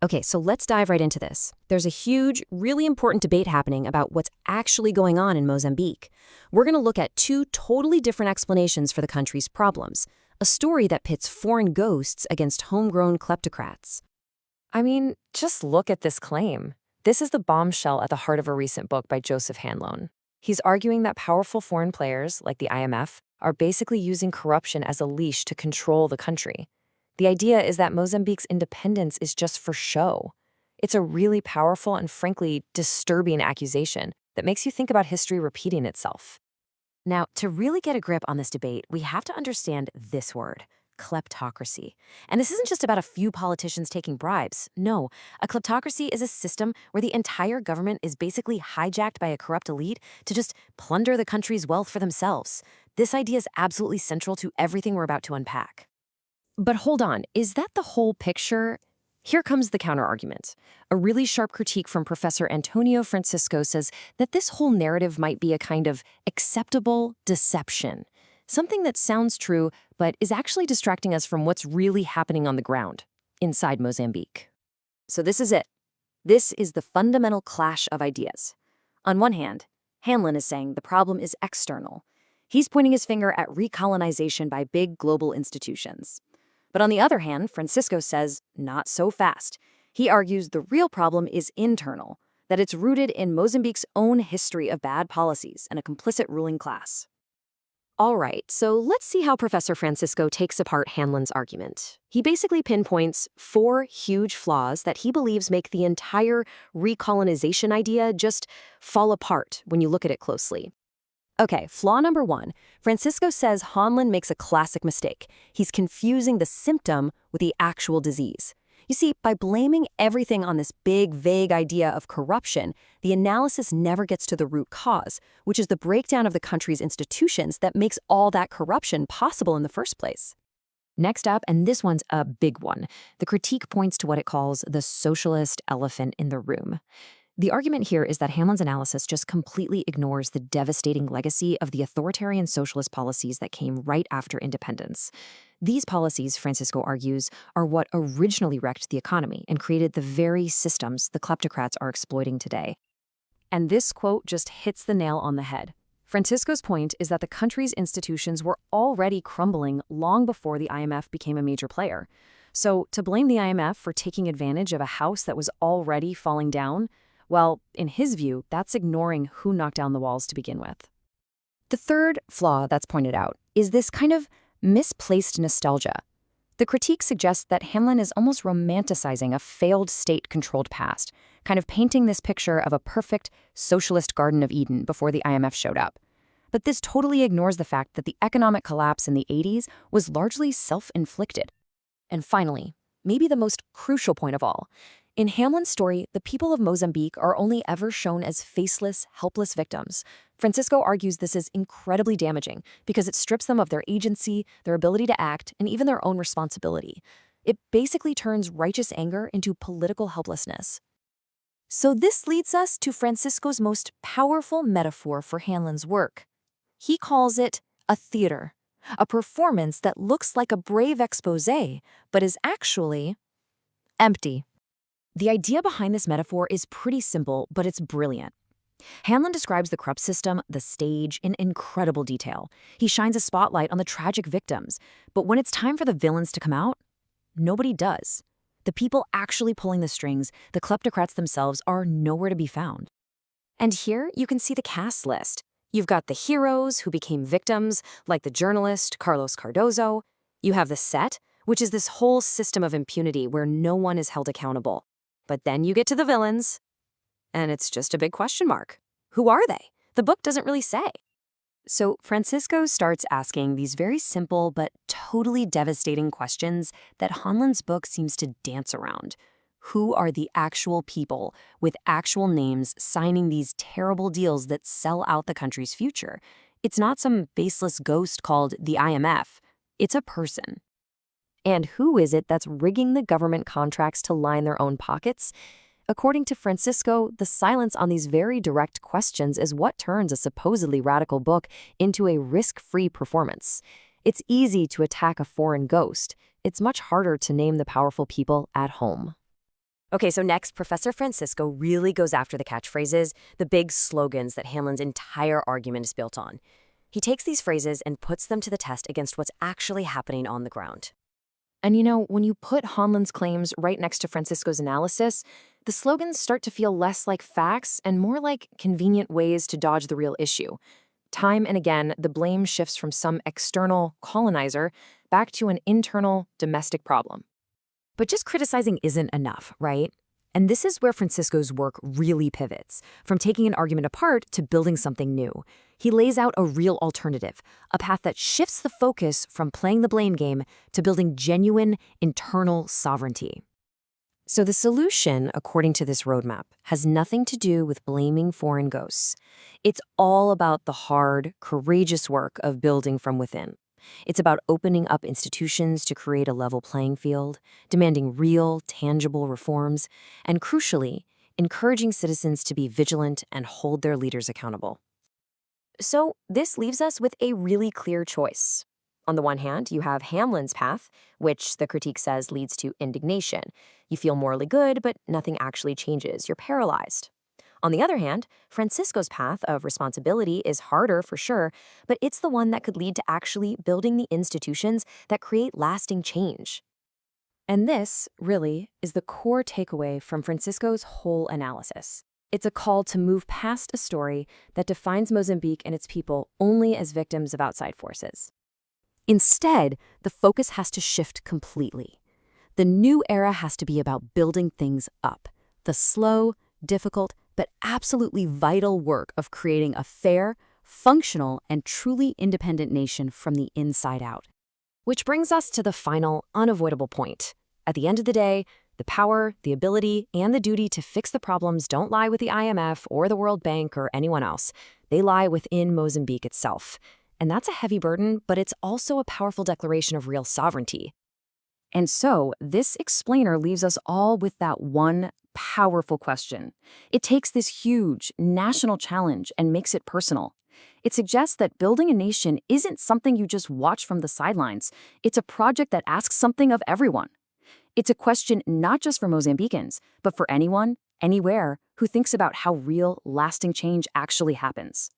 Okay, so let's dive right into this. There's a huge, really important debate happening about what's actually going on in Mozambique. We're going to look at two totally different explanations for the country's problems, a story that pits foreign ghosts against homegrown kleptocrats. I mean, just look at this claim. This is the bombshell at the heart of a recent book by Joseph Hanlon. He's arguing that powerful foreign players, like the IMF, are basically using corruption as a leash to control the country. The idea is that Mozambique's independence is just for show. It's a really powerful and frankly disturbing accusation that makes you think about history repeating itself. Now, to really get a grip on this debate, we have to understand this word, kleptocracy. And this isn't just about a few politicians taking bribes. No, a kleptocracy is a system where the entire government is basically hijacked by a corrupt elite to just plunder the country's wealth for themselves. This idea is absolutely central to everything we're about to unpack. But hold on, is that the whole picture? Here comes the counterargument. A really sharp critique from Professor Antonio Francisco says that this whole narrative might be a kind of acceptable deception, something that sounds true but is actually distracting us from what's really happening on the ground, inside Mozambique. So this is it. This is the fundamental clash of ideas. On one hand, Hanlon is saying the problem is external. He's pointing his finger at recolonization by big global institutions. But on the other hand, Francisco says, not so fast. He argues the real problem is internal, that it's rooted in Mozambique's own history of bad policies and a complicit ruling class. All right, so let's see how Professor Francisco takes apart Hanlon's argument. He basically pinpoints four huge flaws that he believes make the entire recolonization idea just fall apart when you look at it closely. Okay, flaw number one. Francisco says Hanlon makes a classic mistake. He's confusing the symptom with the actual disease. You see, by blaming everything on this big, vague idea of corruption, the analysis never gets to the root cause, which is the breakdown of the country's institutions that makes all that corruption possible in the first place. Next up, and this one's a big one, the critique points to what it calls the socialist elephant in the room. The argument here is that Hanlon's analysis just completely ignores the devastating legacy of the authoritarian socialist policies that came right after independence. These policies, Francisco argues, are what originally wrecked the economy and created the very systems the kleptocrats are exploiting today. And this quote just hits the nail on the head. Francisco's point is that the country's institutions were already crumbling long before the IMF became a major player. So to blame the IMF for taking advantage of a house that was already falling down, well, in his view, that's ignoring who knocked down the walls to begin with. The third flaw that's pointed out is this kind of misplaced nostalgia. The critique suggests that Hanlon is almost romanticizing a failed state-controlled past, kind of painting this picture of a perfect socialist Garden of Eden before the IMF showed up. But this totally ignores the fact that the economic collapse in the 80s was largely self-inflicted. And finally, maybe the most crucial point of all, in Hanlon's story, the people of Mozambique are only ever shown as faceless, helpless victims. Francisco argues this is incredibly damaging because it strips them of their agency, their ability to act, and even their own responsibility. It basically turns righteous anger into political helplessness. So this leads us to Francisco's most powerful metaphor for Hanlon's work. He calls it a theater, a performance that looks like a brave exposé, but is actually empty. The idea behind this metaphor is pretty simple, but it's brilliant. Hanlon describes the corrupt system, the stage, in incredible detail. He shines a spotlight on the tragic victims, but when it's time for the villains to come out, nobody does. The people actually pulling the strings, the kleptocrats themselves, are nowhere to be found. And here you can see the cast list. You've got the heroes who became victims, like the journalist Carlos Cardozo. You have the set, which is this whole system of impunity where no one is held accountable. But then you get to the villains, and it's just a big question mark. Who are they? The book doesn't really say. So Francisco starts asking these very simple but totally devastating questions that Hanlon's book seems to dance around. Who are the actual people with actual names signing these terrible deals that sell out the country's future? It's not some baseless ghost called the IMF. It's a person. And who is it that's rigging the government contracts to line their own pockets? According to Francisco, the silence on these very direct questions is what turns a supposedly radical book into a risk-free performance. It's easy to attack a foreign ghost. It's much harder to name the powerful people at home. Okay, so next, Professor Francisco really goes after the catchphrases, the big slogans that Hanlon's entire argument is built on. He takes these phrases and puts them to the test against what's actually happening on the ground. And when you put Hanlon's claims right next to Francisco's analysis, the slogans start to feel less like facts and more like convenient ways to dodge the real issue. Time and again, the blame shifts from some external colonizer back to an internal domestic problem. But just criticizing isn't enough, right? And this is where Francisco's work really pivots, from taking an argument apart to building something new. He lays out a real alternative, a path that shifts the focus from playing the blame game to building genuine internal sovereignty. So the solution, according to this roadmap, has nothing to do with blaming foreign ghosts. It's all about the hard, courageous work of building from within. It's about opening up institutions to create a level playing field, demanding real, tangible reforms, and crucially, encouraging citizens to be vigilant and hold their leaders accountable. So this leaves us with a really clear choice. On the one hand, you have Hamlin's path, which the critique says leads to indignation. You feel morally good, but nothing actually changes. You're paralyzed. On the other hand, Francisco's path of responsibility is harder for sure, but it's the one that could lead to actually building the institutions that create lasting change. And this, really, is the core takeaway from Francisco's whole analysis. It's a call to move past a story that defines Mozambique and its people only as victims of outside forces. Instead, the focus has to shift completely. The new era has to be about building things up, the slow, difficult, but absolutely vital work of creating a fair, functional, and truly independent nation from the inside out. Which brings us to the final, unavoidable point. At the end of the day, the power, the ability, and the duty to fix the problems don't lie with the IMF or the World Bank or anyone else. They lie within Mozambique itself. And that's a heavy burden, but it's also a powerful declaration of real sovereignty. And so, this explainer leaves us all with that one powerful question. It takes this huge national challenge and makes it personal. It suggests that building a nation isn't something you just watch from the sidelines. It's a project that asks something of everyone. It's a question not just for Mozambicans, but for anyone, anywhere, who thinks about how real, lasting change actually happens.